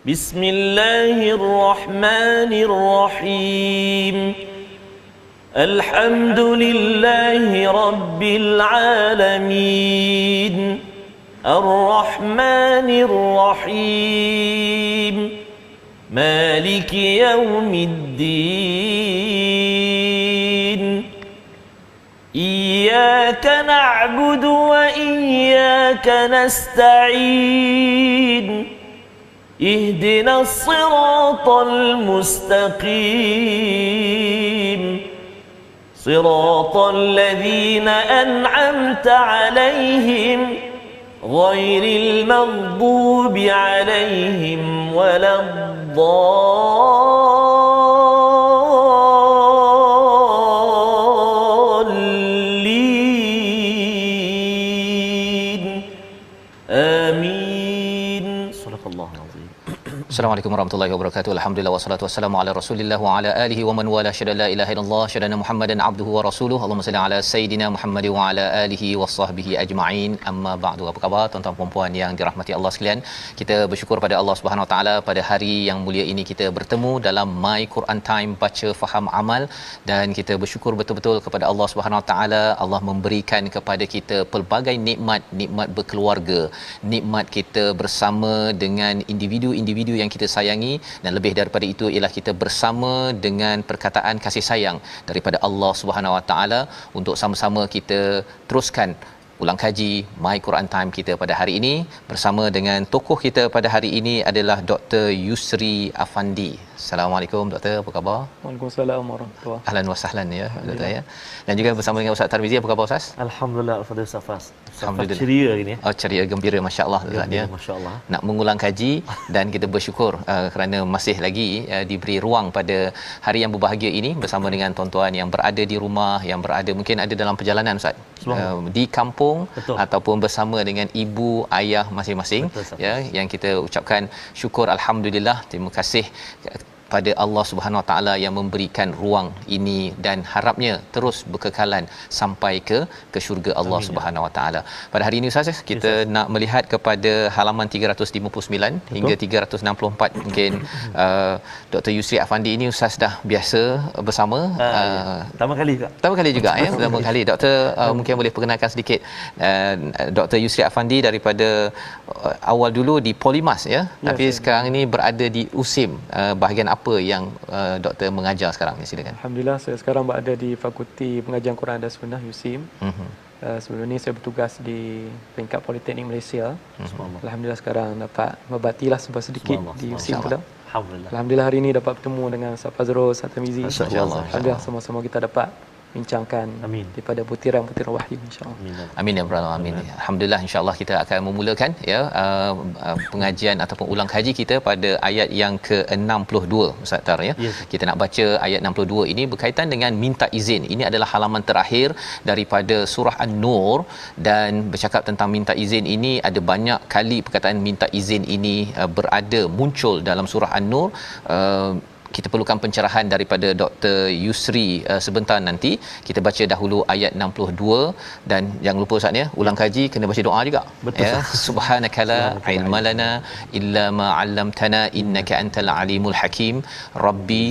Bismillahirrahmanirrahim. Alhamdulillahi rabbil alamin. Ar-Rahmanir Rahim. Maliki yaumiddin. Iyyaka na'budu wa iyyaka nasta'in. Ihdinas siratal mustaqim. Siratal ladzina an'amta 'alaihim ghairil maghdubi 'alaihim waladdallin. Amin. Sadaqallahul azim. Assalamualaikum warahmatullahi wabarakatuh. Alhamdulillah wassalatu wassalamu ala Rasulillah wa ala alihi wa man wala syada la ilaha illallah syadana Muhammadan abduhu wa rasuluhu. Allahumma salli ala sayidina Muhammad wa ala alihi wasahbihi ajma'in. Amma ba'du. Apa khabar tuan-tuan puan-puan yang dirahmati Allah sekalian? Kita bersyukur pada Allah Subhanahu wa taala pada hari yang mulia ini kita bertemu dalam My Quran Time baca faham amal, dan kita bersyukur betul-betul kepada Allah Subhanahu wa taala. Allah memberikan kepada kita pelbagai nikmat berkeluarga, nikmat kita bersama dengan individu-individu yang kita sayangi, dan lebih daripada itu ialah kita bersama dengan perkataan kasih sayang daripada Allah Subhanahu Wa Taala untuk sama-sama kita teruskan ulang kaji My Quran Time kita pada hari ini. Bersama dengan tokoh kita pada hari ini adalah Dr. Yusri Afandi. Assalamualaikum Doktor, apa khabar? Waalaikumsalam warahmatullahi. Ahlan wa sahlan ya Doktor ya. Dan juga bersama dengan Ustaz Tarmizi, apa khabar Ustaz? Alhamdulillah, Al-Fadhil Safas. Alhamdulillah. Ceria hari ni. Oh, ceria gembira, masya-Allah Ustaz ya. Masya-Allah. Nak mengulang kaji, dan kita bersyukur kerana masih lagi diberi ruang pada hari yang berbahagia ini bersama dengan tuan-tuan yang berada di rumah, yang berada mungkin ada dalam perjalanan Ustaz. Di kampung. Betul. Ataupun bersama dengan ibu ayah masing-masing. Betul, ya, yang kita ucapkan syukur alhamdulillah, terima kasih pada Allah Subhanahu Wa Taala yang memberikan ruang ini, dan harapnya terus berkekalan sampai ke syurga Allah Subhanahu Wa Taala. Pada hari ini Ustaz kita nak melihat kepada halaman 359 hingga 364. Mungkin Dr. Yusri Afandi ini Ustaz dah biasa bersama pertama kali juga. Pertama kali Doktor mungkin boleh perkenalkan sedikit Dr. Yusri Afandi daripada awal dulu di Polimas ya, tapi sekarang ini berada di USIM. Bahagian apa yang doktor mengajar sekarang ni, silakan. Alhamdulillah, saya sekarang berada di Fakulti Pengajian Quran dan Sunnah USIM. Sebelum ni saya bertugas di peringkat Politeknik Malaysia. Alhamdulillah sekarang dapat membaktilah sedikit di USIM pula. Alhamdulillah hari ini dapat bertemu dengan Ustaz Fazrul, Ustaz Tarmizi. Alhamdulillah sama-sama kita dapat bincangkan daripada butiran-butiran wahyu, insya-Allah. Amin ya rabbal alamin. Alhamdulillah, insya-Allah kita akan memulakan ya pengajian ataupun ulang kaji kita pada ayat yang ke-62 Ustaz Tar ya. Kita nak baca ayat 62 ini berkaitan dengan minta izin. Ini adalah halaman terakhir daripada surah An-Nur, dan bercakap tentang minta izin ini ada banyak kali perkataan minta izin ini berada muncul dalam surah An-Nur. Kita perlukan pencerahan daripada Dr. Yusri sebentar nanti. Kita baca dahulu ayat 62, dan jangan lupa Ustaz ya, ulang kaji kena baca doa juga. Betul, ya. Subhanakala ilma lana illa ma 'allamtana innaka antal alimul hakim. Rabbi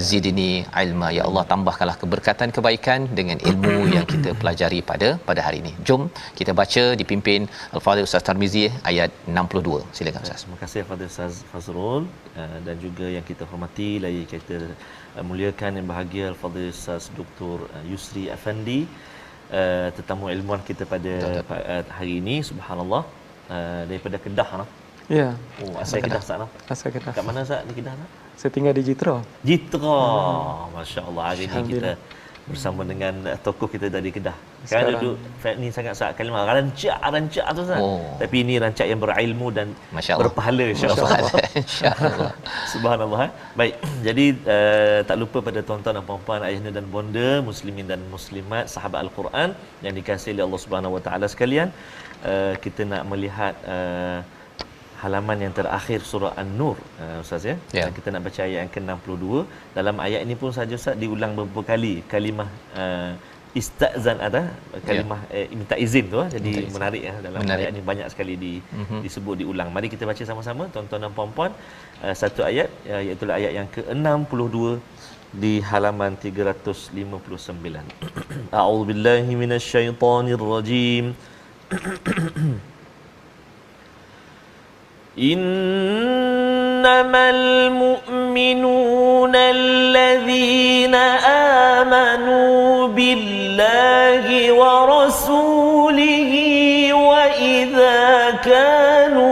zidni ilma. Ya Allah, tambahkanlah keberkatan kebaikan dengan ilmu yang kita pelajari pada hari ini. Jom kita baca dipimpin Al-Fadhil Ustaz Tarmizi ayat 62. Silakan Ustaz. Terima kasih Fadhil Ustaz Fazrul, dan juga yang kita hormati kita muliakan yang bahagia Al-Fadhil Ustaz Dr. Yusri Afandi, tetamu ilmuwan kita pada hari ini. Subhanallah, daripada Kedah lah. Ya. Oh, asal Kedah Ustaz lah. Asal Kedah. Kat mana Ustaz di Kedah lah? Saya tinggal di Jitra. Masya-Allah, hari ini kita bersama dengan tokoh kita dari Kedah. Sekarang duduk ni sangat saat kalimah rancak tu Ustaz. Tapi ini rancak yang berilmu dan berpahala insya-Allah. Insya-Allah. Subhanallah. Baik. Jadi tak lupa pada tuan-tuan dan puan-puan, ayahanda dan bonda, muslimin dan muslimat, sahabat Al-Quran yang dikasihi oleh Allah Subhanahu Wa Taala sekalian, kita nak melihat halaman yang terakhir surah An-Nur Ustaz ya. Kita nak baca ayat yang ke-62. Dalam ayat ini pun saja Ustaz diulang beberapa kali kalimah istazan ada kalimah minta izin tu jadi Minta izin. menarik ya dalam Menarik. ayat ni banyak sekali disebut diulang. Mari kita baca sama-sama tuan-tuan dan puan-puan satu ayat iaitu ayat yang ke-62 di halaman 359. A'udzubillahi minasyaitonirrajim. Innamal mu'minuna alladhina amanu billahi wa rasulihi wa idza kanu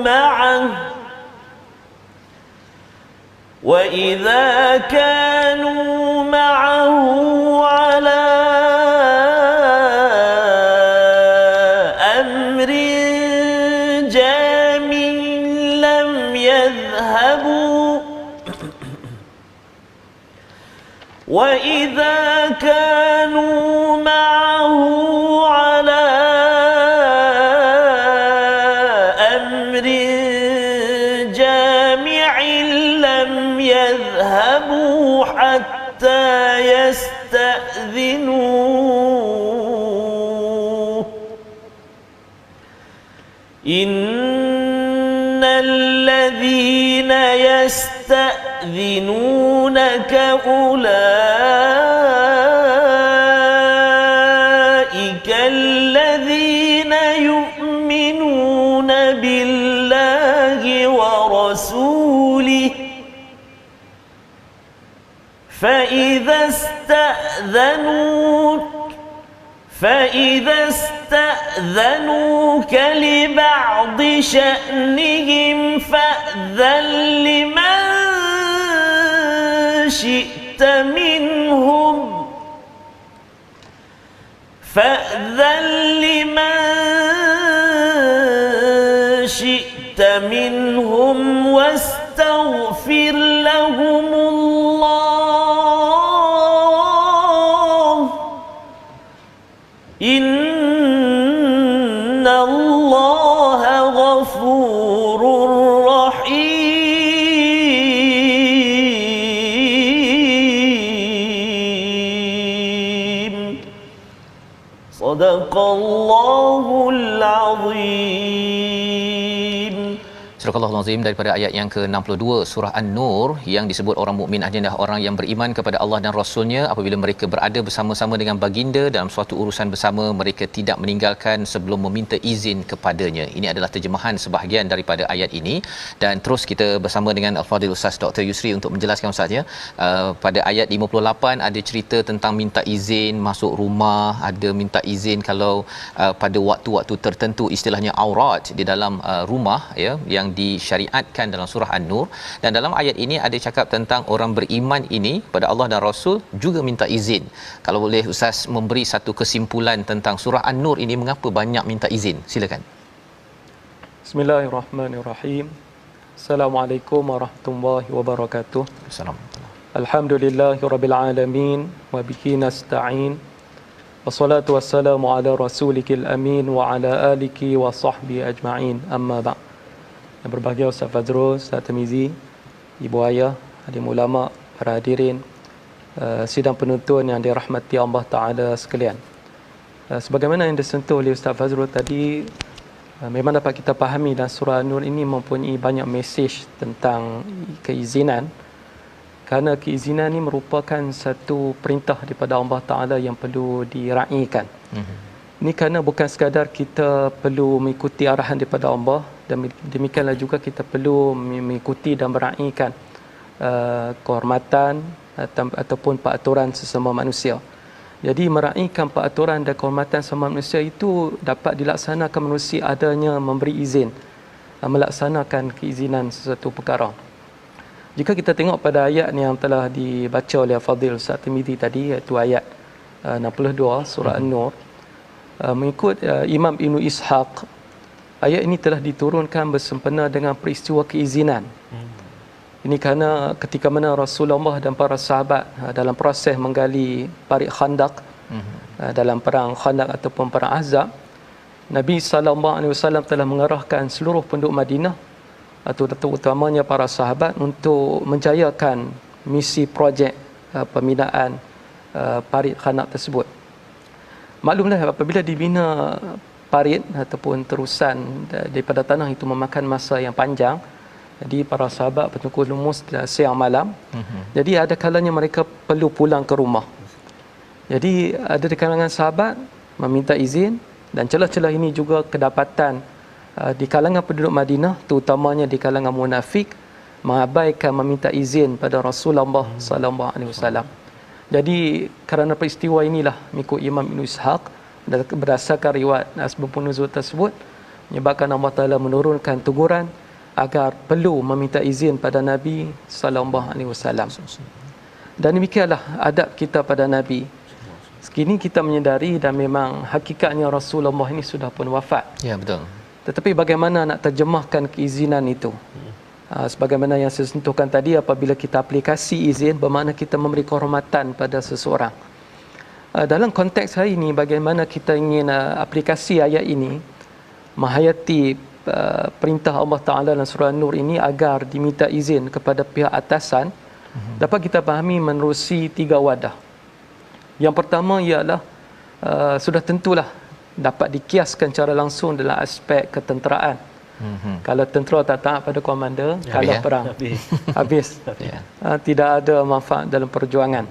ma'ahu وَإِذَا كَانُوا مَعَهُ عَلَى أَمْرٍ جَامِعٍ لَمْ يَذْهَبُوا وَإِذَا كَانُوا معه على أمر جامع لم يذهبوا حتى يستأذنوه إن الذين يستأذنونك أولئك الذين يؤمنون بالله ورسوله فإذا استأذنوك لبعض شأنهم فأذن لمن شئت منهم واستغفر لهم الله إن الله غفور رحيم صدق الله العظيم. Surah Al-Azim daripada ayat yang ke-62 surah An-Nur yang disebut orang mukmin adalah orang yang beriman kepada Allah dan Rasul-Nya apabila mereka berada bersama-sama dengan baginda dalam suatu urusan bersama mereka tidak meninggalkan sebelum meminta izin kepadanya. Ini adalah terjemahan sebahagian daripada ayat ini dan terus kita bersama dengan Al-Fadhil Ustaz Dr. Yusri untuk menjelaskan Ustaz ya. Pada ayat 58 ada cerita tentang minta izin masuk rumah, ada minta izin kalau pada waktu-waktu tertentu istilahnya aurat di dalam rumah ya yang disyariatkan dalam surah An-Nur dan dalam ayat ini ada cakap tentang orang beriman ini pada Allah dan Rasul juga minta izin. Kalau boleh Ustaz memberi satu kesimpulan tentang surah An-Nur ini mengapa banyak minta izin? Silakan. Bismillahirrahmanirrahim. Assalamualaikum warahmatullahi wabarakatuh. Assalamualaikum. Alhamdulillahirabbil alamin wa bihi nasta'in. Wassalatu wassalamu ala rasulikil amin wa ala alihi wa sahbihi ajma'in. Amma ba'd. Yang berbahagia Ustaz Fazrul, Ustaz Tamizi, Ibu Ayah, hadim ulama, para hadirin, sidang penuntun yang dirahmati Allah Ta'ala sekalian. Sebagaimana yang disentuh oleh Ustaz Fazrul tadi, memang dapat kita fahami dan surah An-Nur ini mempunyai banyak mesej tentang keizinan kerana keizinan ini merupakan satu perintah daripada Allah Ta'ala yang perlu diraikan. Ini kerana bukan sekadar kita perlu mengikuti arahan daripada Allah dan demikianlah juga kita perlu mengikuti dan meraikan kehormatan ataupun peraturan sesama manusia. Jadi meraikan peraturan dan kehormatan sesama manusia itu dapat dilaksanakan manusia adanya memberi izin melaksanakan keizinan sesuatu perkara. Jika kita tengok pada ayat yang telah dibaca oleh Fadil Ustaz Tirmizi tadi iaitu ayat 62 surah An-Nur, mengikut Imam Ibn Ishaq, ayat ini telah diturunkan bersempena dengan peristiwa keizinan. Ini kerana ketika mana Rasulullah dan para sahabat dalam proses menggali parit Khandaq, dalam perang Khandaq ataupun perang Ahzab, Nabi SAW telah mengarahkan seluruh penduduk Madinah atau terutamanya para sahabat untuk menjayakan misi projek pembinaan parit Khandaq tersebut. Maklumlah apabila dibina parit ataupun terusan daripada tanah itu memakan masa yang panjang. Jadi para sahabat bertungkus lumus siang malam. Jadi ada kalanya mereka perlu pulang ke rumah. Jadi ada di kalangan sahabat meminta izin, dan celah-celah ini juga kedapatan di kalangan penduduk Madinah, terutamanya di kalangan munafik, mengabaikan meminta izin pada Rasulullah sallallahu alaihi wasallam. Jadi kerana peristiwa inilah mengikut Imam Ibn Ishaq, berdasarkan riwayat asbab nuzul tersebut, menyebabkan Allah Taala menurunkan teguran agar perlu meminta izin pada Nabi sallallahu alaihi wasallam. Dan demikianlah adab kita pada Nabi. Sekini kita menyedari dan memang hakikatnya Rasulullah ini sudah pun wafat. Ya, betul. Tetapi bagaimana nak terjemahkan keizinan itu? Sebagaimana yang saya sentuhkan tadi, apabila kita aplikasi izin, bermakna kita memberi kehormatan pada seseorang. Dalam konteks hari ini, bagaimana kita ingin aplikasi ayat ini menghayati perintah Allah Ta'ala dalam surah An-Nur ini agar diminta izin kepada pihak atasan, dapat kita fahami menerusi 3 wadah. Yang pertama ialah sudah tentulah dapat dikiaskan secara langsung dalam aspek ketenteraan. Kalau tentera tak taat pada komander, kalau perang habis. Tidak ada manfaat dalam perjuangan.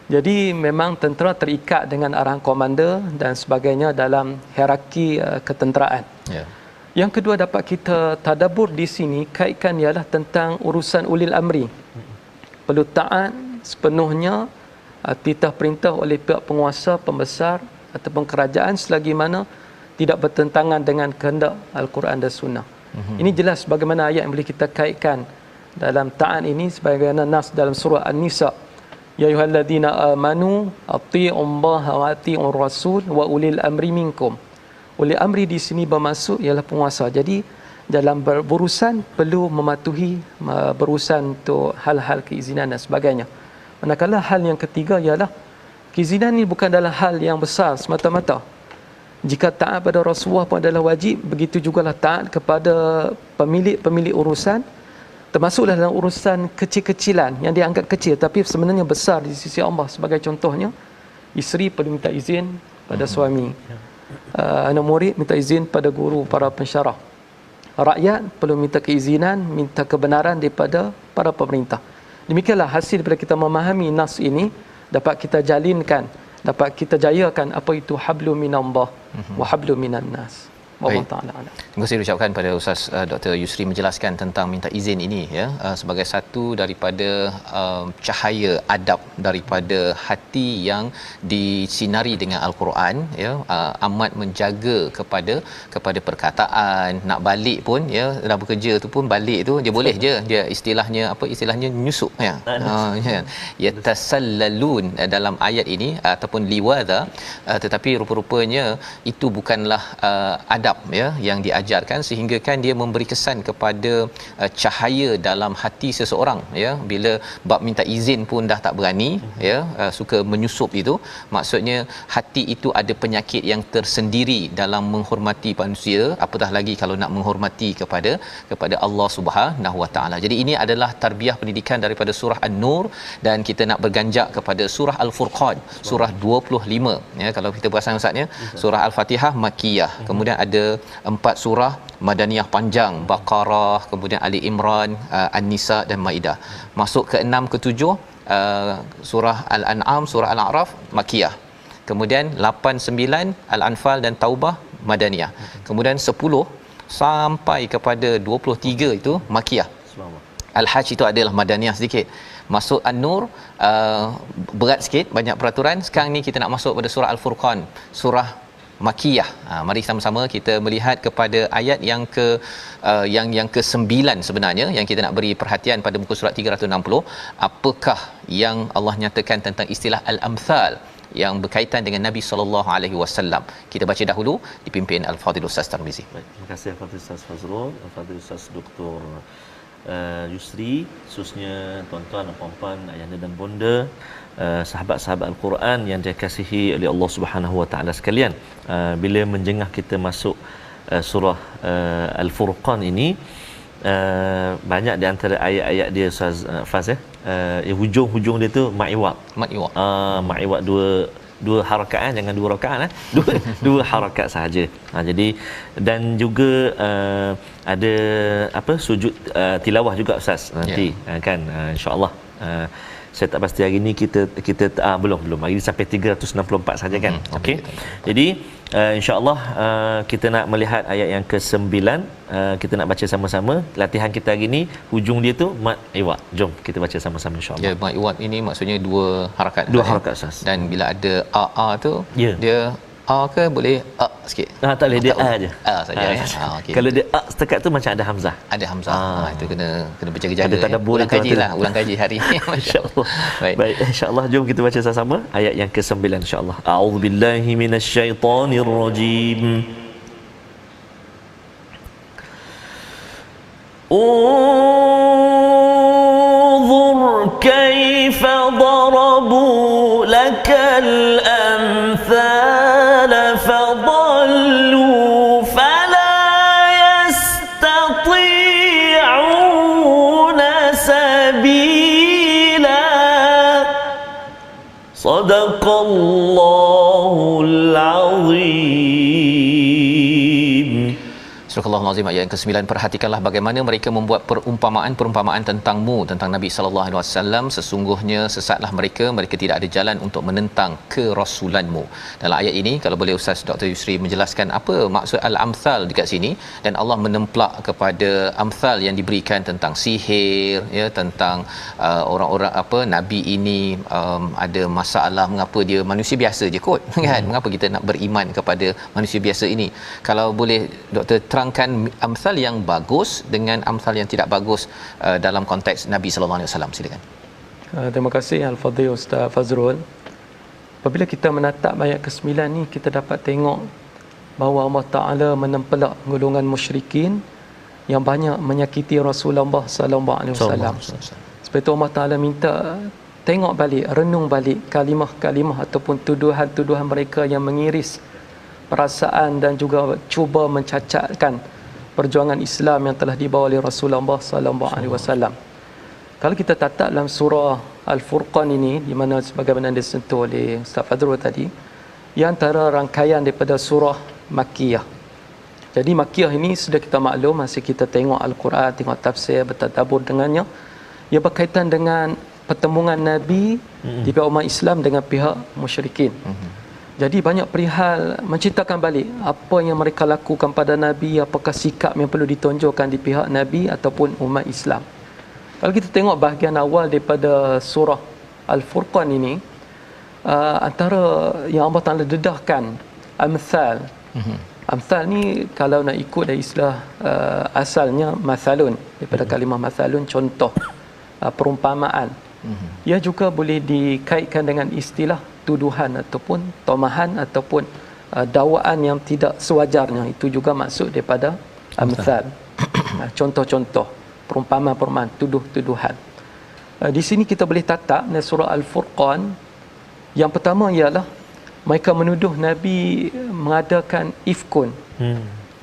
Jadi memang tentera terikat dengan arahan komander dan sebagainya dalam hierarki ketenteraan. Yang kedua dapat kita tadabbur di sini, kaitkan ialah tentang urusan ulil amri. Perlu taat sepenuhnya titah perintah oleh pihak penguasa, pembesar ataupun kerajaan selagi mana tidak bertentangan dengan kehendak Al-Quran dan Sunnah. Ini jelas bagaimana ayat yang boleh kita kaitkan dalam taat ini sebagaimana nas dalam surah An-Nisa. Ya ayyuhalladzina amanu atti'ullaha wa atti'ur rasul wa ulil amri minkum. Ulil amri di sini bermaksud ialah penguasa. Jadi dalam berurusan perlu mematuhi berurusan untuk hal-hal keizinan dan sebagainya. Manakala hal yang ketiga ialah keizinan ini bukan adalah hal yang besar semata-mata. Jika taat pada Rasulullah pun adalah wajib, begitu jugalah taat kepada pemilik urusan, termasuklah dalam urusan kecil-kecilan yang dianggap kecil tapi sebenarnya besar di sisi Allah. Sebagai contohnya, isteri perlu minta izin pada suami, anak murid minta izin pada guru, para pensyarah, rakyat perlu minta keizinan, minta kebenaran daripada para pemerintah. Demikianlah hasil daripada kita memahami nas ini, dapat kita jalinkan, dapat kita jayakan apa itu hablum minallah wa hablum minan nas. Wallahu taala alam. Terima kasih ucapkan pada Ustaz Dr. Yusri menjelaskan tentang minta izin ini ya, sebagai satu daripada cahaya adab daripada hati yang disinari dengan Al-Quran ya, amat menjaga kepada perkataan. Nak balik pun ya, dah bekerja tu pun balik tu dia boleh je, dia istilahnya nyusuk ya. Yatasallalun dalam ayat ini ataupun liwadha, tetapi rupa-rupanya itu bukanlah adab ya yang diajarkan, sehingga kan dia memberi kesan kepada cahaya dalam hati seseorang ya, bila bab minta izin pun dah tak berani ya, suka menyusup itu, maksudnya hati itu ada penyakit yang tersendiri dalam menghormati manusia, apatah lagi kalau nak menghormati kepada Allah Subhanahu Wa Taala. Jadi ini adalah tarbiyah pendidikan daripada surah An-Nur, dan kita nak berganjak kepada surah Al-Furqan, surah 25 ya, kalau kita perasan Ustaz ya, surah Al-Fatihah Makkiyah, kemudian ada 4 surah Madaniyah panjang, Baqarah, kemudian Ali Imran, An-Nisa dan Maidah. Masuk ke 6 ke 7 surah Al-An'am, surah Al-A'raf Makkiyah. Kemudian 8 9 Al-Anfal dan Taubah Madaniyah. Kemudian 10 sampai kepada 23 itu Makkiyah. Al-Hajj itu adalah Madaniyah sedikit. Masuk An-Nur berat sikit, banyak peraturan. Sekarang ni kita nak masuk pada surah Al-Furqan, surah Makkiyah. Mari sama-sama kita melihat kepada ayat yang ke-9 sebenarnya, yang kita nak beri perhatian pada muka surat 360. Apakah yang Allah nyatakan tentang istilah al-amthal yang berkaitan dengan Nabi sallallahu alaihi wasallam. Kita baca dahulu dipimpin Al-Fadhil Ustaz Tarmizi. Baik, terima kasih Al-Fadhil Ustaz Fazrul, Al-Fadhil Ustaz Dr. Yusri, khususnya tuan-tuan dan puan-puan, ayahanda dan bonda, sahabat-sahabat Al-Quran yang dikasihi oleh Allah Subhanahu Wa Taala sekalian. Bila menjengah kita masuk surah Al-Furqan ini, banyak di antara ayat-ayat dia Ustaz Faz hujung-hujung dia tu ma'iwaq. Ma'iwaq dua harakat, jangan dua rakaat dua harakat sahaja. Jadi dan juga ada apa sujud tilawah juga Ustaz nanti kan insya-Allah. Saya tak pasti hari ni kita belum hari ni sampai 364 saja kan. Okey. Jadi insya-Allah kita nak melihat ayat yang ke-9, kita nak baca sama-sama. Latihan kita hari ni hujung dia tu mat iwad. Jom kita baca sama-sama insya-Allah. Ya, mat iwad ini maksudnya dua harakat. Dua harakat Ustaz. Dan bila ada tu dia ke boleh sikit. Tak boleh dia aja. Saja ya. Okay. Kalau dia setakat tu macam ada hamzah. Ada hamzah. Itu kena berjaga-jaga. Ada tadabbur, ulang kaji hari ni masya-Allah. Baik insya-Allah jom kita baca sama-sama ayat yang ke-9 insya-Allah. A'udzubillahi minasyaitonirrajim. انظر كيف ضربوا لك الأمثال فضلوا فلا يستطيعون سبيلا صدق الله العظيم. Surah Al-Azim ayat yang ke-9. Perhatikanlah bagaimana mereka membuat perumpamaan tentangmu, tentang Nabi sallallahu alaihi wasallam. Sesungguhnya sesatlah mereka tidak ada jalan untuk menentang kerasulanmu. Dalam ayat ini kalau boleh Ustaz Dr. Yusri menjelaskan apa maksud al-amthal dekat sini, dan Allah menemplak kepada amthal yang diberikan tentang sihir ya, tentang orang-orang nabi ini ada masalah, mengapa dia manusia biasa je kot kan, mengapa kita nak beriman kepada manusia biasa ini. Kalau boleh Dr. terangkan amsal yang bagus dengan amsal yang tidak bagus dalam konteks Nabi sallallahu alaihi wasallam. Silakan. Terima kasih Al-Fadhil Ustaz Fazrul. Apabila kita menatap ayat ke-9 ni, kita dapat tengok bahawa Allah Taala menempelak golongan musyrikin yang banyak menyakiti Rasulullah sallallahu alaihi wasallam. Sebab itu Allah Taala minta tengok balik, renung balik kalimah-kalimah ataupun tuduhan-tuduhan mereka yang mengiris perasaan dan juga cuba mencacatkan perjuangan Islam yang telah dibawa oleh Rasulullah sallallahu alaihi wasallam. Kalau kita tatap dalam surah Al-Furqan ini, di mana sebagaimana disentuh oleh Ustaz Fadrul tadi, ia antara rangkaian daripada surah Makkiyah. Jadi Makkiyah ini sudah kita maklum, masa kita tengok Al-Quran, tengok tafsir, bertadabbur dengannya, ia berkaitan dengan pertemuan Nabi di pihak umat Islam dengan pihak musyrikin. Jadi banyak perihal menceritakan balik apa yang mereka lakukan pada Nabi, apakah sikap yang perlu ditonjolkan di pihak Nabi ataupun umat Islam. Kalau kita tengok bahagian awal daripada surah Al-Furqan ini, antara yang Allah Ta'ala dedahkan amthal. Amthal ni kalau nak ikut dari istilah asalnya mathalun, daripada kalimah mathalun, contoh, perumpamaan. Ia juga boleh dikaitkan dengan istilah tuduhan ataupun tomahan ataupun dakwaan yang tidak sewajarnya. Itu juga maksud daripada amthal. Contoh-contoh, perumpamaan-perumpamaan, tuduh-tuduhan. Di sini kita boleh tatap dalam surah Al-Furqan. Yang pertama ialah mereka menuduh Nabi mengadakan ifkun.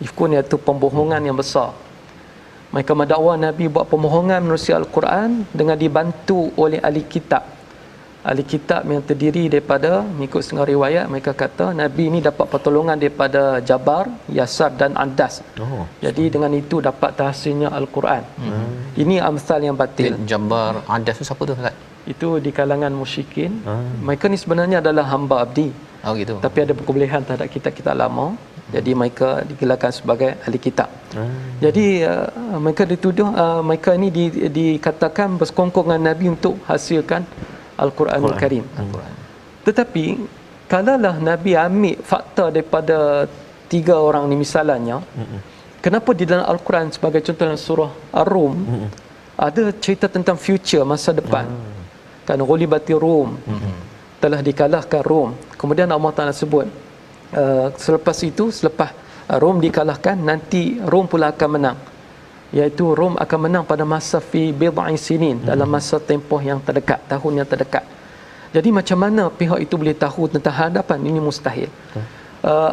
Ifkun iaitu pembohongan yang besar. Mereka mendakwa Nabi buat pembohongan menerusi Al-Quran dengan dibantu oleh ahli kitab. Ahli kitab yang terdiri daripada, mengikut setengah riwayat, mereka kata Nabi ini dapat pertolongan daripada Jabar, Yasar dan Andas. Jadi dengan itu dapat tahsilnya Al-Quran. Ini amsal yang batil. Jabar, Andas tu siapa tu Ustaz? Itu di kalangan musyrikin. Mereka ni sebenarnya adalah hamba abdi. Gitu. Tapi ada perkebolehan terhadap kitab-kitab lama. Jadi mereka digelarkan sebagai ahli kitab. Jadi mereka dituduh, mereka ini dikatakan bersekongkol dengan Nabi untuk hasilkan Al-Quranul Karim. Tetapi kalaulah Nabi ambil fakta daripada 3 orang ni misalnya, kenapa di dalam Al-Quran sebagai contoh dalam surah Ar-Rum ada cerita tentang future, masa depan. Kan ghulibatir Rum, telah dikalahkan Rom. Kemudian Allah Taala sebut selepas itu, selepas Rom dikalahkan, nanti Rom pula akan menang, iaitu Rom akan menang pada masa fi bid'i sinin, dalam masa tempoh yang terdekat, tahun yang terdekat. Jadi macam mana pihak itu boleh tahu tentang hadapan? Ini mustahil.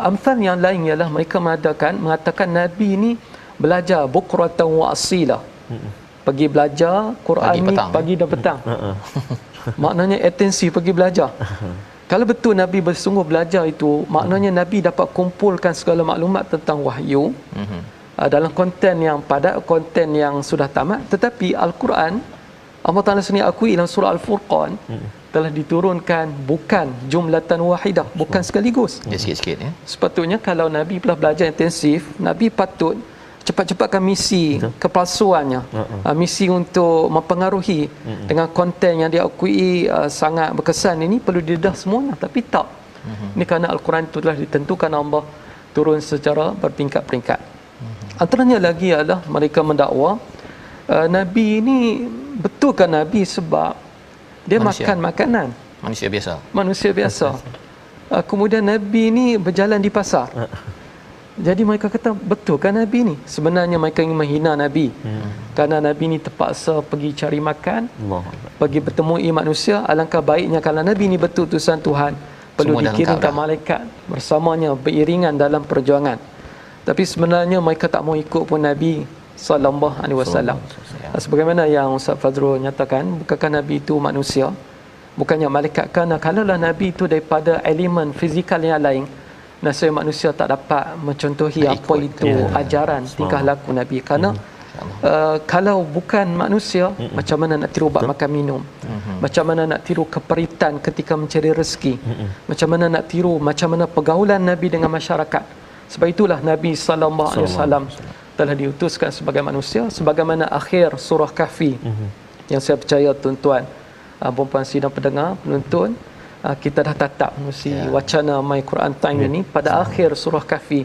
Amthal yang lain ialah mereka mengatakan Nabi ini belajar bukratan wa asila, pergi belajar Quran pagi, ni petang. Pagi dan petang. Maknanya atensi pergi belajar. Kalau betul Nabi bersungguh belajar itu, maknanya Nabi dapat kumpulkan segala maklumat tentang wahyu dalam konten yang padat, konten yang sudah tamat. Tetapi Al-Quran, Allah Ta'ala sendiri akui dalam surah Al-Furqan, telah diturunkan bukan jumlatan wahidah, bukan sekaligus. Ya, sikit-sikit ya. Sepatutnya kalau Nabi telah belajar intensif, Nabi patut cepat-cepatkan misi kepalsuannya, misi untuk mempengaruhi dengan konten yang diakui sangat berkesan ini perlu didedah semuanya, tapi tak. Ini kerana Al-Quran itu telah ditentukan Allah turun secara berperingkat-peringkat. Antaranya lagi adalah mereka mendakwa Nabi ini betulkan Nabi sebab dia Manusia. makan makanan manusia biasa. Kemudian Nabi ini berjalan di pasar. Jadi mereka kata betul kan Nabi ni? Sebenarnya mereka ingin menghina Nabi. Kerana Nabi ni terpaksa pergi cari makan, pergi bertemui manusia. Alangkah baiknya kalau Nabi ni betul utusan Tuhan, perlu Semua dah dikirimkan lengkap dah. malaikat bersamanya beriringan dalam perjuangan. Tapi sebenarnya mereka tak mau ikut pun Nabi sallallahu alaihi wasallam. Sebagaimana yang Ustaz Fazrul nyatakan, bukankah Nabi itu manusia? Bukannya malaikat? Kerana kalaulah Nabi itu daripada elemen fizikal yang lain, nasib manusia tak dapat mencontohi apa itu ajaran tingkah laku Nabi. Kerana kalau bukan manusia, macam mana nak tiru bab makan minum, macam mana nak tiru keperitan ketika mencari rezeki, macam mana nak tiru macam mana pergaulan Nabi dengan masyarakat. Sebab itulah Nabi sallallahu alaihi wasallam telah diutuskan sebagai manusia, sebagaimana akhir surah Kahfi yang saya percaya tuan-tuan, puan-puan sidang pendengar, penonton, kita dah tatap menerusi wacana My Quran Time ini. Pada akhir surah Kahfi,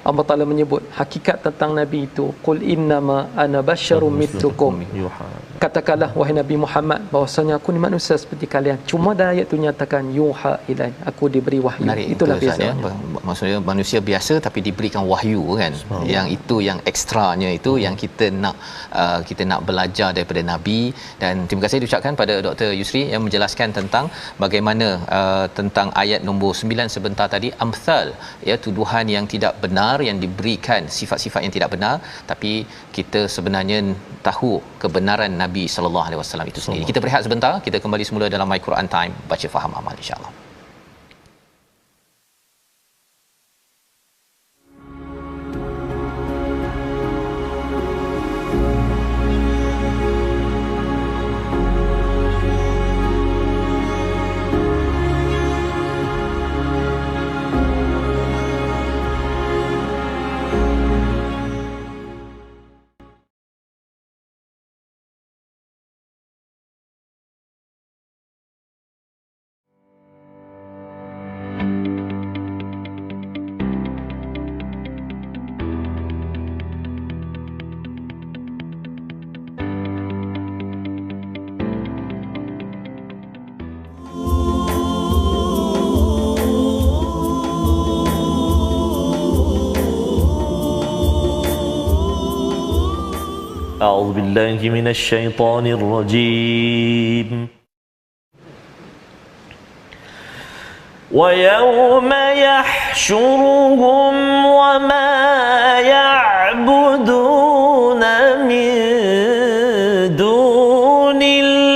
Allah Ta'ala menyebut hakikat tentang Nabi itu, qul innama ana basyarum mitlukum, katakanlah wahai Nabi Muhammad bahwasanya aku ni manusia seperti kalian. Cuma dalam ayat itu nyatakan yuha ilai, aku diberi wahyu. Menarik, itulah Ustaz, beza. ya. Maksudnya manusia biasa tapi diberikan wahyu kan. Yang itu yang ekstranya itu yang kita nak belajar daripada Nabi. Dan terima kasih diucapkan pada Dr. Yusri yang menjelaskan tentang bagaimana tentang ayat nombor 9 sebentar tadi, amsal, ya, tuduhan yang tidak benar yang diberikan, sifat-sifat yang tidak benar, tapi kita sebenarnya tahu kebenaran Nabi sallallahu alaihi wasallam itu sendiri. Kita berehat sebentar, kita kembali semula dalam My Quran Time, baca faham amal insya-Allah. أعوذ بالله من الشيطان الرجيم ويوم يحشرهم وما يعبدون من دون الله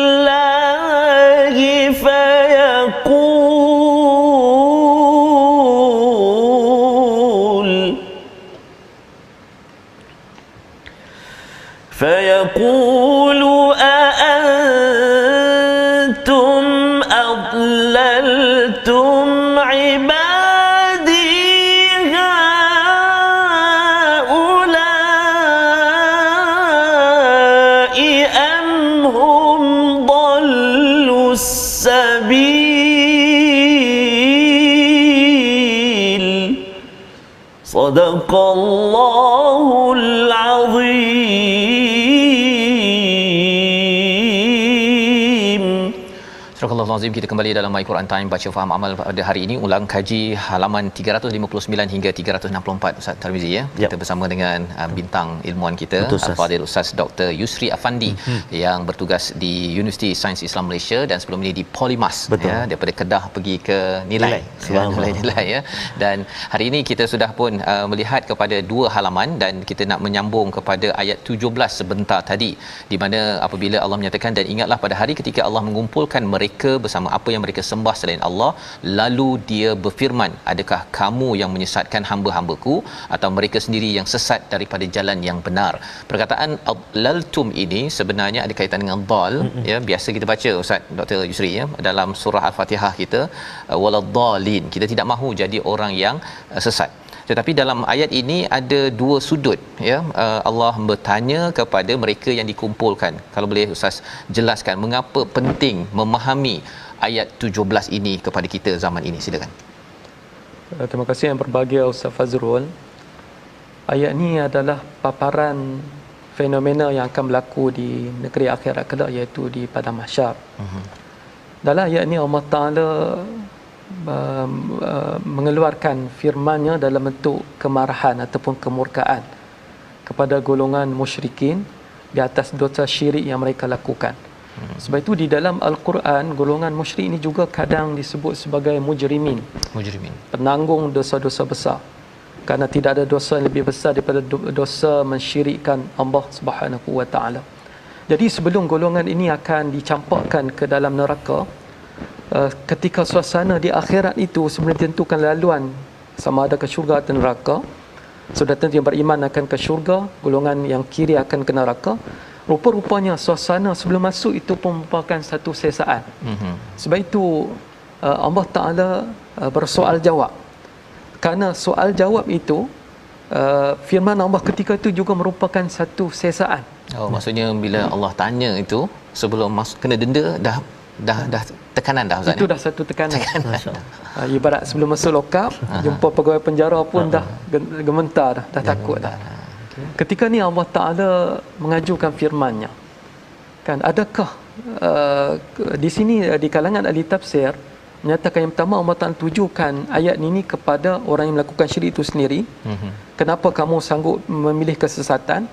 فيقول أأنتم أضللتم عبادي هؤلاء أم هم ضلوا السبيل صدق الله العظيم. Surah Al-Azim, kita kembali dalam My Quran Time baca faham amal pada hari ini, ulang kaji halaman 359 hingga 364 Ustaz Tarmizi, ya. Kita bersama dengan bintang ilmuwan kita Al-Fadhil Ustaz Dr. Yusri Afandi yang bertugas di Universiti Sains Islam Malaysia dan sebelum ini di Polymas, ya, daripada Kedah pergi ke Nilai, nilai, ya. Dan hari ini kita sudah pun melihat kepada dua halaman dan kita nak menyambung kepada ayat 17 sebentar tadi, di mana apabila Allah menyatakan, dan ingatlah pada hari ketika Allah mengumpulkan mereka mereka bersama apa yang mereka sembah selain Allah, lalu dia berfirman, adakah kamu yang menyesatkan hamba-hambaku, atau mereka sendiri yang sesat daripada jalan yang benar. Perkataan laltum ini sebenarnya ada kaitan dengan dal, ya, biasa kita baca Ustaz Dr. Yusri, ya, dalam surah Al-Fatihah kita, waladdallin, kita tidak mahu jadi orang yang sesat. Tetapi dalam ayat ini ada dua sudut, ya. Allah bertanya kepada mereka yang dikumpulkan. Kalau boleh Ustaz jelaskan mengapa penting memahami ayat 17 ini kepada kita zaman ini, silakan. Terima kasih yang berbahagia Ustaz Fazrul. Ayat ini adalah paparan fenomena yang akan berlaku di negeri akhirat kelak, iaitu di padang mahsyar. Dalam ayat ini Allah Ta'ala mengeluarkan firman-Nya dalam bentuk kemarahan ataupun kemurkaan kepada golongan musyrikin di atas dosa syirik yang mereka lakukan. Sebab itu di dalam Al-Quran, golongan musyrik ini juga kadang disebut sebagai mujrimin, penanggung dosa-dosa besar, kerana tidak ada dosa yang lebih besar daripada dosa mensyirikkan Allah Subhanahu wa taala. Jadi sebelum golongan ini akan dicampakkan ke dalam neraka, ketika suasana di akhirat itu sebenarnya ditentukan laluan sama ada ke syurga atau neraka. Sudah tentu yang beriman akan ke syurga, golongan yang kiri akan ke neraka. Rupa-rupanya suasana sebelum masuk itu pun merupakan satu sesaan. Sebab itu Allah Ta'ala bersoal jawab. Kerana soal jawab itu, firman Allah ketika itu juga merupakan satu sesaan. Oh, maksudnya bila Allah tanya itu sebelum masuk kena denda, dah tekanan dah Ustaz. Itu dah satu tekanan. Ibarat sebelum masuk lokap, jumpa pegawai penjara pun dah gementar dah takut dah. Ketika ni Allah Ta'ala mengajukan firman-Nya. Kan, adakah di sini di kalangan ahli tafsir menyatakan yang pertama Allah Ta'ala tujukan ayat ini kepada orang yang melakukan syirik itu sendiri. Kenapa kamu sanggup memilih kesesatan?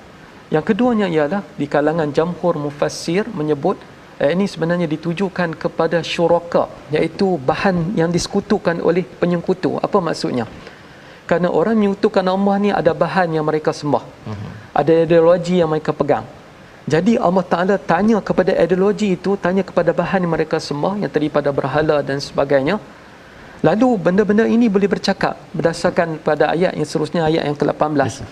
Yang keduanya ialah di kalangan jamhur mufassir menyebut ini sebenarnya ditujukan kepada syuraka, iaitu bahan yang disekutukan oleh penyekutu. Apa maksudnya? Kerana orang menyekutukan Allah ni ada bahan yang mereka sembah, ada ideologi yang mereka pegang. Jadi Allah Ta'ala tanya kepada ideologi itu, tanya kepada bahan yang mereka sembah yang daripada berhala dan sebagainya. Lalu benda-benda ini boleh bercakap berdasarkan pada ayat yang seterusnya, ayat yang ke-18.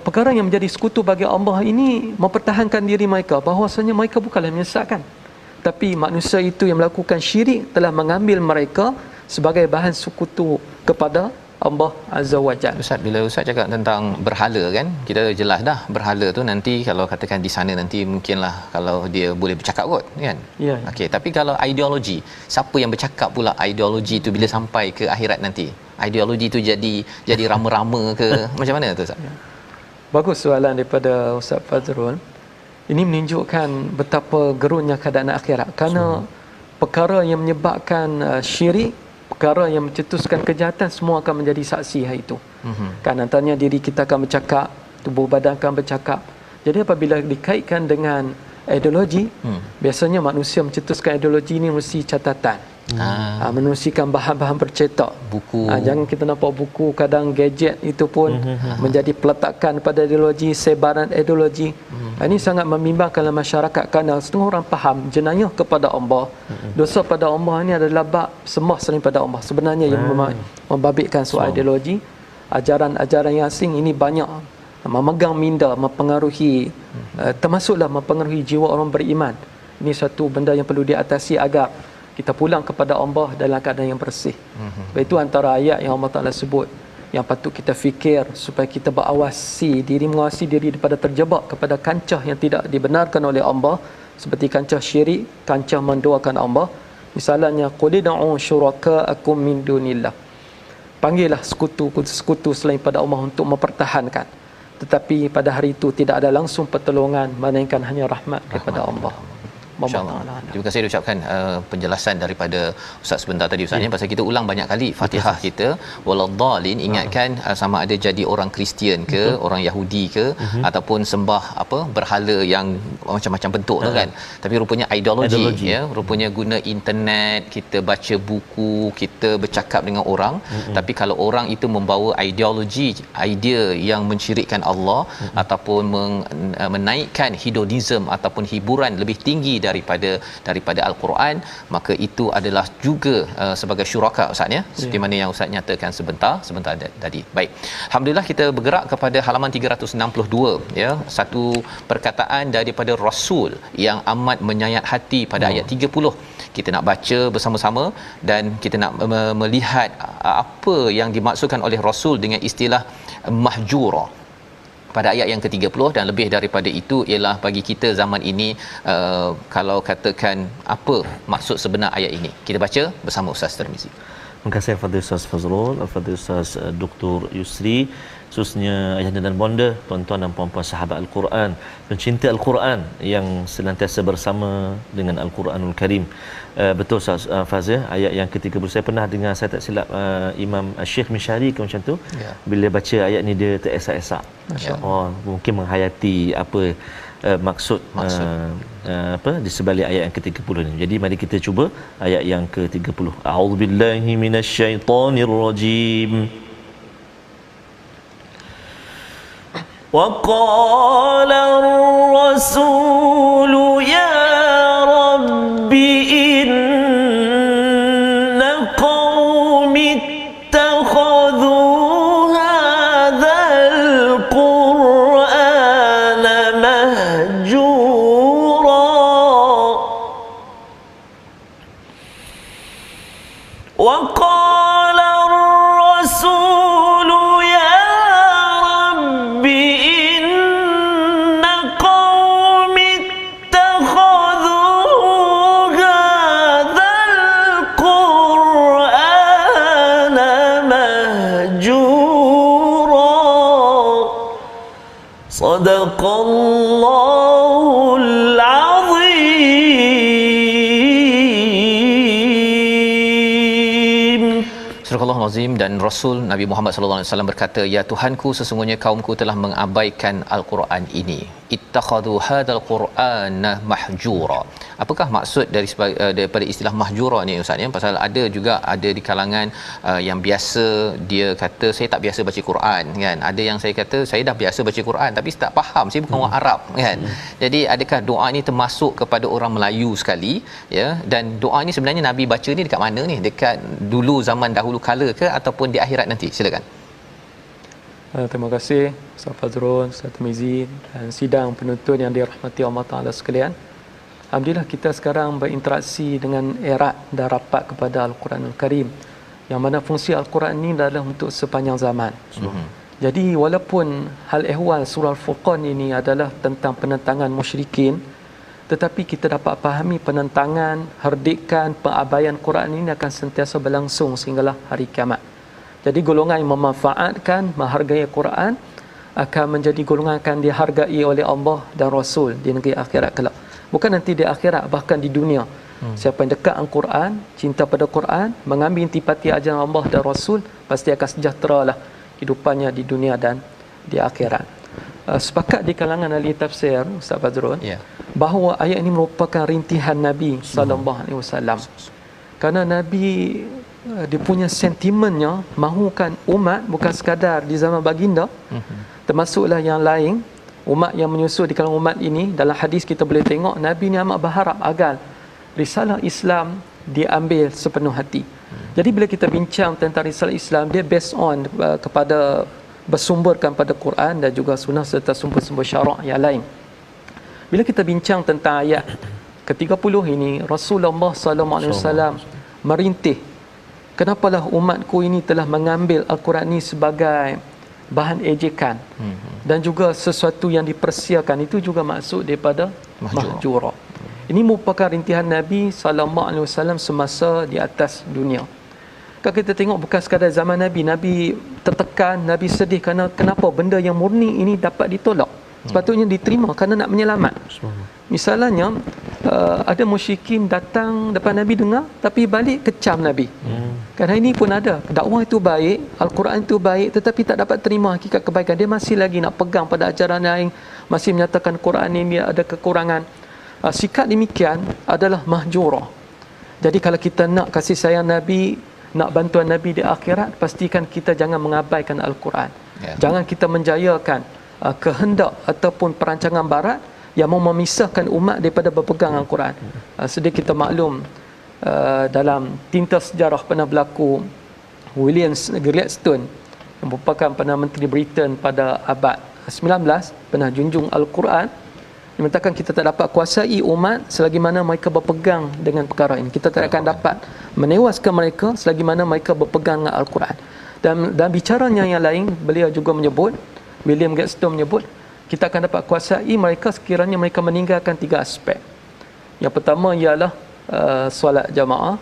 Perkara yang menjadi sekutu bagi Allah ini mempertahankan diri mereka, bahawasanya mereka bukanlah menyesatkan, tapi manusia itu yang melakukan syirik telah mengambil mereka sebagai bahan sekutu kepada Allah Azza wa Jalla. Ustaz, bila Ustaz cakap tentang berhala kan, kita jelas dah berhala tu nanti kalau katakan di sana nanti mungkinlah kalau dia boleh bercakap kot kan. Ya. Okey, tapi kalau ideologi, siapa yang bercakap pula ideologi tu bila sampai ke akhirat nanti? Ideologi tu jadi rama-rama ke macam mana tu Ustaz? Ya. Bagus soalan daripada Ustaz Fazrul. Ini menunjukkan betapa gerunnya keadaan akhirat. Kerana perkara yang menyebabkan syirik, perkara yang mencetuskan kejahatan, semua akan menjadi saksi hari itu. Kan antaranya diri kita akan bercakap, tubuh badan akan bercakap. Jadi apabila dikaitkan dengan ideologi, biasanya manusia mencetuskan ideologi ini mesti catatan. Menusikan bahan-bahan bercetak, buku. Jangan kita nampak buku, kadang gadget itu pun menjadi peletakan pada ideologi, sebaran ideologi. Ini sangat membimbangkan dalam masyarakat kerana setengah orang faham jenayah kepada Allah, dosa pada Allah ini adalah bab sembah selain pada Allah. Sebenarnya yang membabitkan soal ideologi, ajaran-ajaran yang asing ini banyak memegang minda, mempengaruhi, termasuklah mempengaruhi jiwa orang beriman. Ini satu benda yang perlu diatasi agar kita pulang kepada Allah dalam keadaan yang bersih. Itu antara ayat yang Allah Ta'ala sebut yang patut kita fikir supaya kita mengawasi diri daripada terjebak kepada kancah yang tidak dibenarkan oleh Allah, seperti kancah syirik, kancah menduakan Allah. Misalnya, qul ud'u syuraka'akum min dunillah. Panggillah sekutu selain pada Allah untuk mempertahankan. Tetapi pada hari itu tidak ada langsung pertolongan melainkan hanya rahmat daripada Allah. InsyaAllah. Terima kasih ucapkan penjelasan daripada Ustaz sebentar tadi Ustaz, pasal kita ulang banyak kali Fatihah kita waladdallin, ingatkan sama ada jadi orang Kristian ke, orang Yahudi ke, ataupun sembah berhala yang macam-macam bentuk tu kan. Tapi rupanya ideologi ya, rupanya guna internet, kita baca buku, kita bercakap dengan orang, tapi kalau orang itu membawa ideologi, idea yang mensyirikkan Allah ataupun menaikkan hedonism ataupun hiburan lebih tinggi daripada al-Quran, maka itu adalah juga sebagai syuraka Ustaz ya, seperti mana yang Ustaz nyatakan sebentar tadi. Baik, alhamdulillah kita bergerak kepada halaman 362 ya, satu perkataan daripada Rasul yang amat menyayat hati pada ayat 30. Kita nak baca bersama-sama dan kita nak melihat apa yang dimaksudkan oleh Rasul dengan istilah mahjura pada ayat yang ke-30, dan lebih daripada itu ialah bagi kita zaman ini, kalau katakan apa maksud sebenar ayat ini. Kita baca bersama Ustaz Tirmizi. Terima kasih Al-Fadhil Ustaz Fazrul, Al-Fadhil Ustaz Dr. Yusri, khususnya ayahanda dan bonda, tuan-tuan dan puan-puan sahabat Al-Quran, pencinta Al-Quran yang senantiasa bersama dengan Al-Quranul Karim. Betul Ustaz Fazil, ayat yang ke-30 saya pernah dengar, saya tak silap Imam Syekh Mishari ke macam tu, bila baca ayat ni dia teresak-esak. Mungkin menghayati apa maksud apa di sebalik ayat yang ke-30 ni. Jadi mari kita cuba ayat yang ke-30. A'udzubillahi minasyaitonirrajim. Wa qala ar-rasul ya rabbi inna qaumi ittakhadhu hadzal qur'ana mahjura wa qala ar-rasul ya rabbi inna qaumi ittakhadhu hadzal qur'ana mahjura sadaqallahul azim. Surah Al-Azim. Dan Rasul Nabi Muhammad sallallahu alaihi wasallam berkata, ya Tuhanku, sesungguhnya kaumku telah mengabaikan al-Quran ini. Ittakhadhu hadzal qur'ana mahjura. Apakah maksud daripada istilah mahjura ni Ustaz ya? Pasal ada di kalangan yang biasa dia kata saya tak biasa baca Quran kan. Ada yang saya kata saya dah biasa baca Quran tapi tak faham, saya bukan orang Arab kan. Jadi adakah doa ni termasuk kepada orang Melayu sekali ya? Dan doa ni sebenarnya Nabi baca ni dekat mana ni? Dekat dulu zaman dahulu kala ke ataupun di akhirat nanti? Silakan. Terima kasih Ustaz Fazrul, Ustaz Tirmizi dan sidang penonton yang dirahmati Allah Taala sekalian. Alhamdulillah kita sekarang berinteraksi dengan erat dan rapat kepada Al-Quranul Karim, yang mana fungsi Al-Quran ini adalah untuk sepanjang zaman. Jadi walaupun hal ehwal surah Al-Furqan ini adalah tentang penentangan musyrikin, tetapi kita dapat fahami penentangan, herdikan, pengabaian Quran ini akan sentiasa berlangsung sehinggalah hari kiamat. Jadi golongan yang memanfaatkan, menghargai Quran akan menjadi golongan akan dihargai oleh Allah dan Rasul di negeri akhirat kelak. Bukan nanti di akhirat, bahkan di dunia. Siapa yang dekat dengan Quran, cinta pada Quran, mengambil intipati ajaran Allah dan Rasul, pasti akan sejahteralah hidupannya di dunia dan di akhirat. Sepakat di kalangan ahli tafsir Ustaz Fazrul bahawa ayat ini merupakan rintihan Nabi sallallahu alaihi wasallam. Kerana Nabi dia punya sentimennya mahukan umat bukan sekadar di zaman baginda, termasuklah yang lain umat yang menyusul di kalangan umat ini. Dalam hadis kita boleh tengok Nabi ni amat berharap agar risalah Islam diambil sepenuh hati. Jadi bila kita bincang tentang risalah Islam, dia based on kepada bersumberkan pada Quran dan juga sunnah serta sumber-sumber syarak yang lain. Bila kita bincang tentang ayat ke-30 ini, Rasulullah sallallahu alaihi wasallam merintih, kenapalah umatku ini telah mengambil Al-Quran ini sebagai bahan ejekan dan juga sesuatu yang dipersiakan. Itu juga maksud daripada mahjura. Ini merupakan rintihan Nabi sallallahu alaihi wasallam semasa di atas dunia. Kalau kita tengok bukan sekadar zaman Nabi, Nabi tertekan, Nabi sedih kerana kenapa benda yang murni ini dapat ditolak. Sepatutnya diterima kerana nak menyelamat. Misalnya ada musyrikin datang depan Nabi dengar tapi balik kecam Nabi. Kerana ini pun ada, dakwah itu baik, Al-Quran itu baik, tetapi tak dapat terima hakikat kebaikan. Dia masih lagi nak pegang pada ajaran lain, masih menyatakan Quran ini ada kekurangan. Sikap demikian adalah mahjura. Jadi kalau kita nak kasih sayang Nabi, nak bantuan Nabi di akhirat, pastikan kita jangan mengabaikan Al-Quran. Jangan kita menjayakan kehendak ataupun perancangan barat yang mau memisahkan umat daripada berpegang Al-Quran. Sedia kita maklum, dalam tinta sejarah pernah berlaku William Gladstone yang merupakan Perdana Menteri Britain pada abad 19 pernah junjung Al-Quran. Dia mengatakan kita tak dapat kuasai umat selagi mana mereka berpegang dengan perkara ini. Kita tak akan dapat menewaskan mereka selagi mana mereka berpegang dengan Al-Quran. Dan bicaranya yang lain, beliau juga menyebut, William Gladstone menyebut, kita akan dapat kuasai mereka sekiranya mereka meninggalkan 3 aspek. Yang pertama ialah solat jamaah,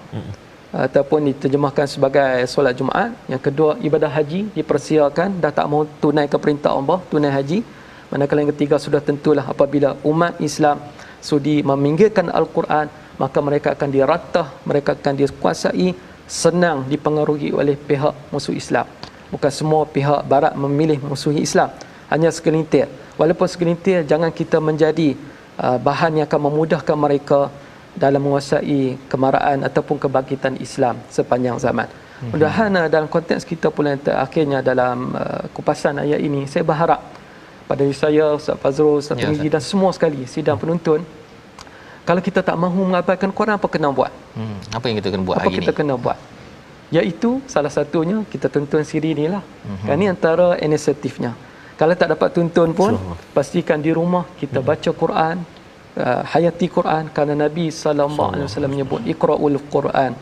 ataupun diterjemahkan sebagai solat Jumaat. Yang kedua, ibadah haji dipersilakan, dah tak mahu tunaikan perintah Allah, tunai haji. Manakala yang ketiga, sudah tentulah apabila umat Islam sudi meminggirkan Al-Quran, maka mereka akan diratah, mereka akan dikuasai, senang dipengaruhi oleh pihak musuh Islam. Bukan semua pihak barat memilih musuhi Islam, hanya segelintir. Walaupun segelintir, jangan kita menjadi bahan yang akan memudahkan mereka dalam menguasai kemarahan ataupun kebangkitan Islam sepanjang zaman. Mudah-mudahan dalam konteks kita pula yang terakhirnya dalam kupasan ayat ini, saya berharap pada saya, Ustaz Fazrul, Ustaz Tirmizi dan semua sekali sidang penuntun, kalau kita tak mahu mengabaikan Quran, apa kena buat? Apa yang kita kena buat apa hari kita ini? kena buat? Iaitu salah satunya kita tuntun siri ni lah. Kan ni antara inisiatifnya. Kalau tak dapat tuntun pun, pastikan di rumah kita baca Quran, hayati Quran, kerana Nabi sallallahu alaihi wasallam menyebut iqra'ul Quran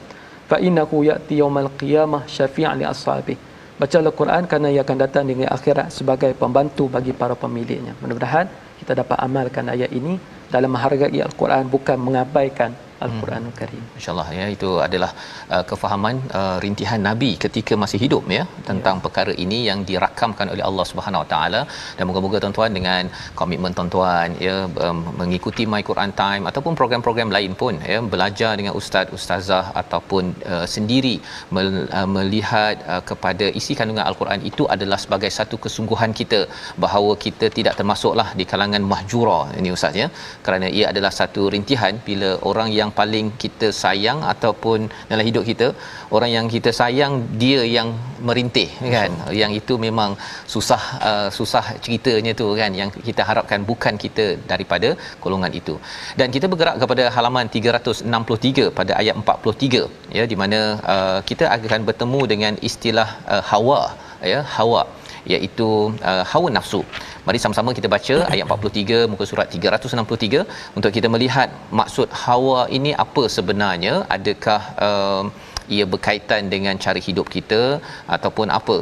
fa innahu ya'ti yaumal qiyamah syafi'an li ashabi. Bacalah Quran kerana ia akan datang di akhirat sebagai pembantu bagi para pemiliknya. Mudah-mudahan kita dapat amalkan ayat ini dalam menghargai Al-Quran, bukan mengabaikan Al-Quranul Karim. InsyaAllah ya, itu adalah kefahaman rintihan Nabi ketika masih hidup ya tentang perkara ini yang dirakamkan oleh Allah Subhanahu Wa Taala. Dan moga-moga tuan-tuan dengan komitmen tuan-tuan ya, mengikuti My Quran Time ataupun program-program lain pun ya, belajar dengan ustaz ustazah ataupun sendiri melihat kepada isi kandungan Al-Quran itu adalah sebagai satu kesungguhan kita bahawa kita tidak termasuklah di kalangan mahjura ini ustaz ya, kerana ia adalah satu rintihan bila orang yang paling kita sayang ataupun dalam hidup kita, orang yang kita sayang dia yang merintih kan, yang itu memang susah ceritanya tu kan, yang kita harapkan bukan kita daripada golongan itu. Dan kita bergerak kepada halaman 363 pada ayat 43 ya, di mana kita akan bertemu dengan istilah hawa ya, hawa iaitu hawa nafsu. Mari sama-sama kita baca ayat 43 muka surat 363 untuk kita melihat maksud hawa ini apa sebenarnya. Adakah ia berkaitan dengan cara hidup kita ataupun apa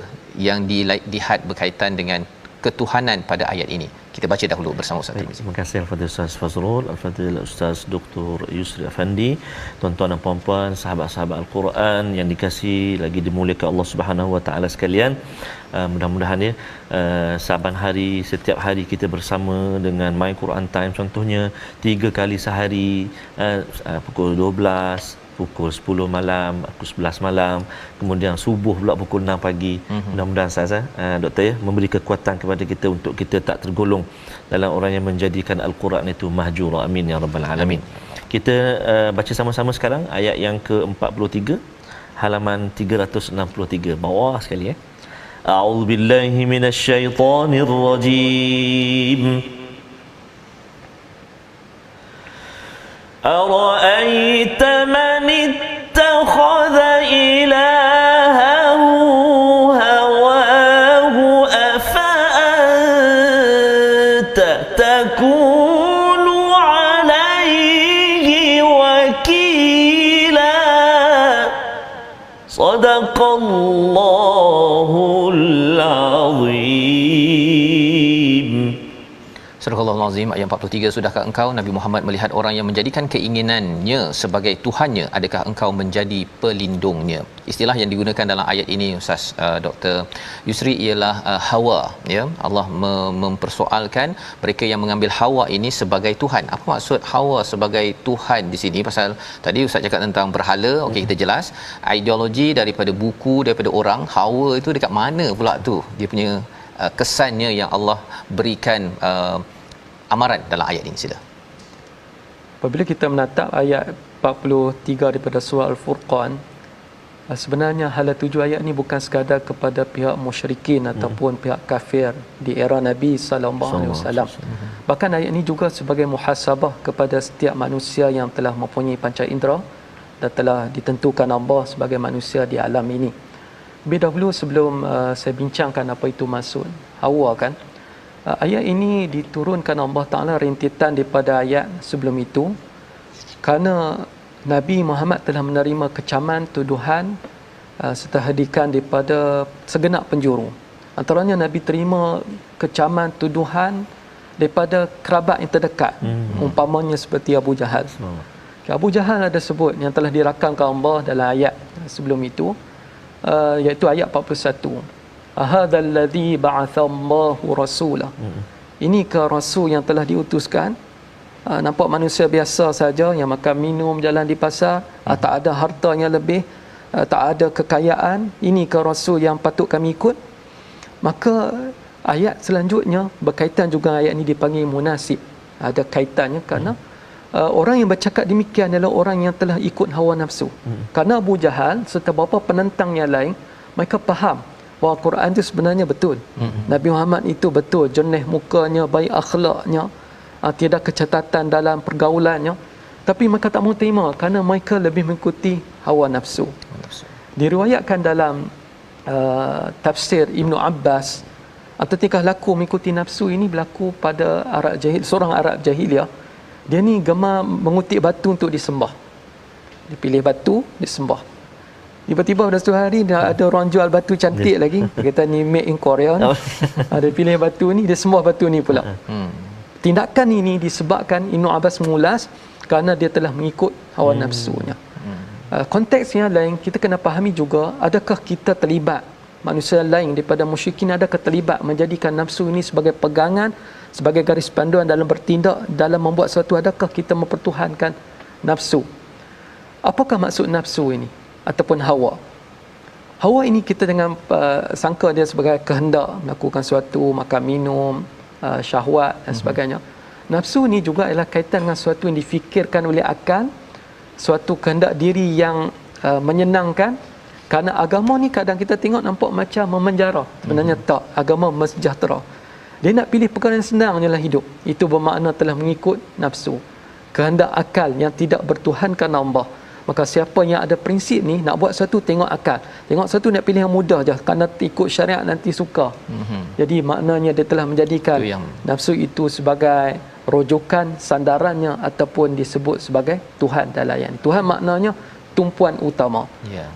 yang dilihat berkaitan dengan ketuhanan pada ayat ini. Kita baca dahulu bersama Ustaz Tirmizi. Terima kasih Al-Fadhil Ustaz Fazrul, Al-Fadhil Ustaz Dr. Yusri Afandi, tuan-tuan dan puan-puan, sahabat-sahabat Al-Quran yang dikasihi lagi dimuliakan Allah Subhanahu Wa Taala sekalian. Mudah-mudahan ya, saban hari, setiap hari kita bersama dengan My Quran Time contohnya 3 kali sehari, pukul 12, pukul 10 malam, pukul 11 malam, kemudian subuh pula pukul 6 pagi. Mudah-mudahan Ustaz doktor ya, memberi kekuatan kepada kita untuk kita tak tergolong dalam orang yang menjadikan Al-Quran itu mahjura. Amin ya rabbal alamin. Kita baca sama-sama sekarang ayat yang ke-43 halaman 363 bawah sekali ya. A'udzubillahi minasyaitonir rajim. أرأيت من اتخذ إلهه هواه أفأنت تكون عليه وكيلا صدق الله العظيم. Surah Al-Azim ayat 43. Sudahkah engkau Nabi Muhammad melihat orang yang menjadikan keinginannya sebagai tuhannya? Adakah engkau menjadi pelindungnya? Istilah yang digunakan dalam ayat ini Ustaz Dr. Yusri ialah hawa ya. Allah mempersoalkan mereka yang mengambil hawa ini sebagai tuhan. Apa maksud hawa sebagai tuhan di sini? Pasal tadi Ustaz cakap tentang berhala, okey kita jelas. Ideologi daripada buku, daripada orang, hawa itu dekat mana pula tu? Dia punya kesannya yang Allah berikan amaran dalam ayat ini. Sila. Apabila kita menatap ayat 43 daripada surah Al-Furqan, Sebenarnya hala tuju ayat ni bukan sekadar kepada pihak musyrikin ataupun pihak kafir di era Nabi sallallahu alaihi wasallam. Bahkan ayat ini juga sebagai muhasabah kepada setiap manusia yang telah mempunyai panca indera dan telah ditentukan Allah sebagai manusia di alam ini. Lebih dahulu sebelum saya bincangkan apa itu maksud Hawa kan, ayat ini diturunkan Allah Ta'ala rintitan daripada ayat sebelum itu kerana Nabi Muhammad telah menerima kecaman, tuduhan serta hadikan daripada segenap penjuru. Antaranya Nabi terima kecaman, tuduhan daripada kerabat yang terdekat. Umpamanya seperti Abu Jahal. Abu Jahal ada sebut yang telah dirakamkan Allah dalam ayat sebelum itu, iaitu ayat 41. Ahadzal ladzi ba'atsallahu rasulah. Ini ke rasul yang telah diutuskan? Nampak manusia biasa saja yang makan minum, jalan di pasar, tak ada hartanya lebih, tak ada kekayaan. Ini ke rasul yang patut kami ikut? Maka ayat selanjutnya berkaitan juga, ayat ini dipanggil munasib. Ada kaitannya kerana orang yang bercakap demikian adalah orang yang telah ikut hawa nafsu. Kerana Abu Jahal serta beberapa penentang yang lain, mereka faham bahawa Quran itu sebenarnya betul. Nabi Muhammad itu betul, jernih mukanya, baik akhlaknya, tiada kecacatan dalam pergaulannya, tapi mereka tak mahu terima kerana mereka lebih mengikuti hawa nafsu. Diriwayatkan dalam tafsir Ibnu Abbas, tingkah laku mengikuti nafsu ini berlaku pada seorang Arab jahiliah. Dia ni gemar mengutip batu untuk disembah. Dipilih batu, disembah. Tiba-tiba pada satu hari ada orang jual batu cantik lagi. Dia kata ni made in Korea ni. Dia pilih batu ni, dia sembah batu ni pula. Tindakan ini disebabkan Ibnu Abbas mengulas kerana dia telah mengikut hawa nafsunya. Konteksnya lain, kita kena fahami juga, adakah kita terlibat, manusia lain daripada musyrikin adakah terlibat menjadikan nafsu ini sebagai pegangan, sebagai garis panduan dalam bertindak, dalam membuat sesuatu? Adakah kita mempertuhankan nafsu? Apakah maksud nafsu ini ataupun hawa? Hawa ini kita dengan sangka dia sebagai kehendak melakukan sesuatu, makan minum, syahwat dan sebagainya. Nafsu ni juga adalah kaitan dengan sesuatu yang difikirkan oleh akal, suatu kehendak diri yang menyenangkan. Kerana agama ni kadang kita tengok nampak macam memenjara, sebenarnya tak. Agama mensejahtera. Dia nak pilih perkara yang senang je lah hidup. Itu bermakna telah mengikut nafsu, kehendak akal yang tidak bertuhankan Allah. Maka siapa yang ada prinsip ni, nak buat sesuatu tengok akal, tengok sesuatu nak pilih yang mudah je, kerana ikut syariat nanti suka. Jadi maknanya dia telah menjadikan nafsu itu sebagai rujukan, sandarannya, ataupun disebut sebagai Tuhan dan layan. Tuhan maknanya tumpuan utama.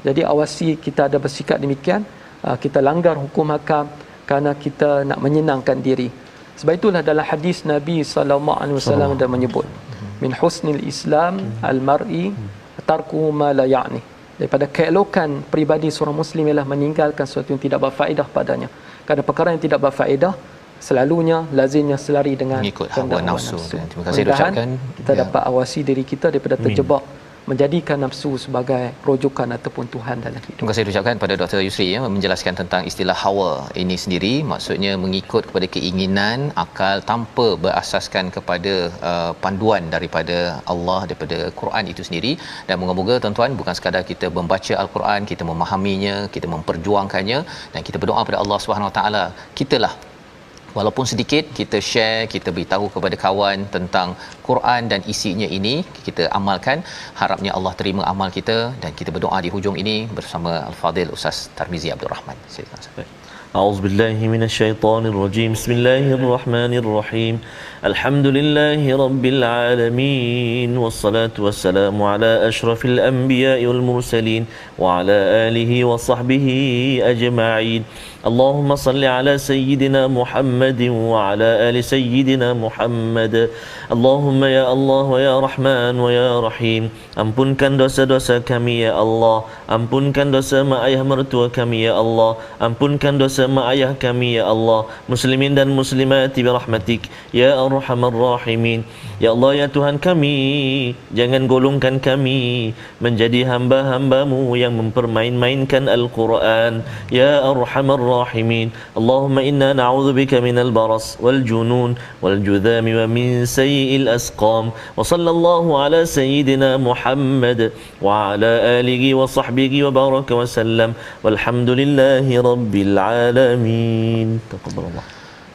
Jadi awasi kita ada bersikap demikian, kita langgar hukum hakam kerana kita nak menyenangkan diri. Sebab itulah dalam hadis Nabi SAW dah menyebut, min husnil Islam al-mar'i tarku ma la ya'ni. Daripada keelokan peribadi seorang muslim ialah meninggalkan sesuatu yang tidak berfaedah padanya. Kerana perkara yang tidak berfaedah selalunya lazimnya selari dengan mengikut hawa nafsu. Terima kasih ucapkan kita dapat awasi diri kita daripada terjebak menjadikan nafsu sebagai rujukan ataupun Tuhan dalam hidup. Terima kasih ucapkan pada Dr. Yusri menjelaskan tentang istilah hawa ini sendiri, maksudnya mengikut kepada keinginan akal tanpa berasaskan kepada panduan daripada Allah, daripada Quran itu sendiri. Dan moga-moga tuan-tuan bukan sekadar kita membaca Al-Quran, kita memahaminya, kita memperjuangkannya, dan kita berdoa pada Allah Subhanahu Wa Taala, kitalah walaupun sedikit kita share, kita beritahu kepada kawan tentang Quran dan isinya ini, kita amalkan. Harapnya Allah terima amal kita, dan kita berdoa di hujung ini bersama Al-Fadil Ustaz Tarmizi Abdul Rahman. Silakan. A'udzubillahi minasyaitonirrajim. Bismillahirrahmanirrahim. Alhamdulillahi rabbil alamin, wassalatu wassalamu ala asyrafil anbiya'i wal mursalin wa ala alihi wa sahbihi ajma'in. Allahumma salli ala sayyidina Muhammadin wa ala ali sayyidina Muhammad. Allahumma ya Allah wa ya Rahman wa ya Rahim, ampunkan dosa-dosa kami ya Allah, ampunkan dosa mak ayah mertua kami ya Allah, ampunkan dosa mak ayah kami ya Allah, muslimin dan muslimat bi rahmatik ya arhamar rahimin. Ya Allah ya Tuhan kami, jangan golongkan kami menjadi hamba-hambamu yang mempermain-mainkan Al-Quran. Ya arhamar الراحمين اللهم إنا نعوذ بك من البرص والجنون والجذام ومن سيء الأسقام وصلى الله على سيدنا محمد وعلى آله وصحبه وبارك وسلم والحمد لله رب العالمين. تقبل الله.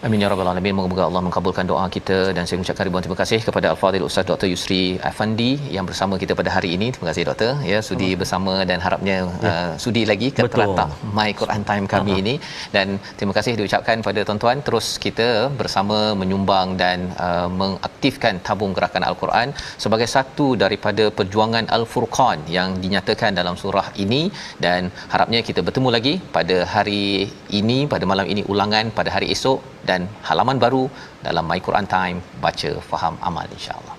Amin ya rabbal alamin. Moga-moga Allah mengabulkan doa kita, dan saya mengucapkan ribuan terima kasih kepada Al-Fadhil Ustaz Dr. Yusri Afandi yang bersama kita pada hari ini. Terima kasih doktor ya sudi bersama, dan harapnya sudi lagi ke teratak My Quran Time kami ini, dan terima kasih diucapkan pada tuan-tuan. Terus kita bersama menyumbang dan mengaktifkan tabung gerakan Al-Quran sebagai satu daripada perjuangan Al-Furqan yang dinyatakan dalam surah ini, dan harapnya kita bertemu lagi pada hari ini, pada malam ini, ulangan pada hari esok, dan halaman baru dalam My Quran Time, baca, faham, amal, insya-Allah.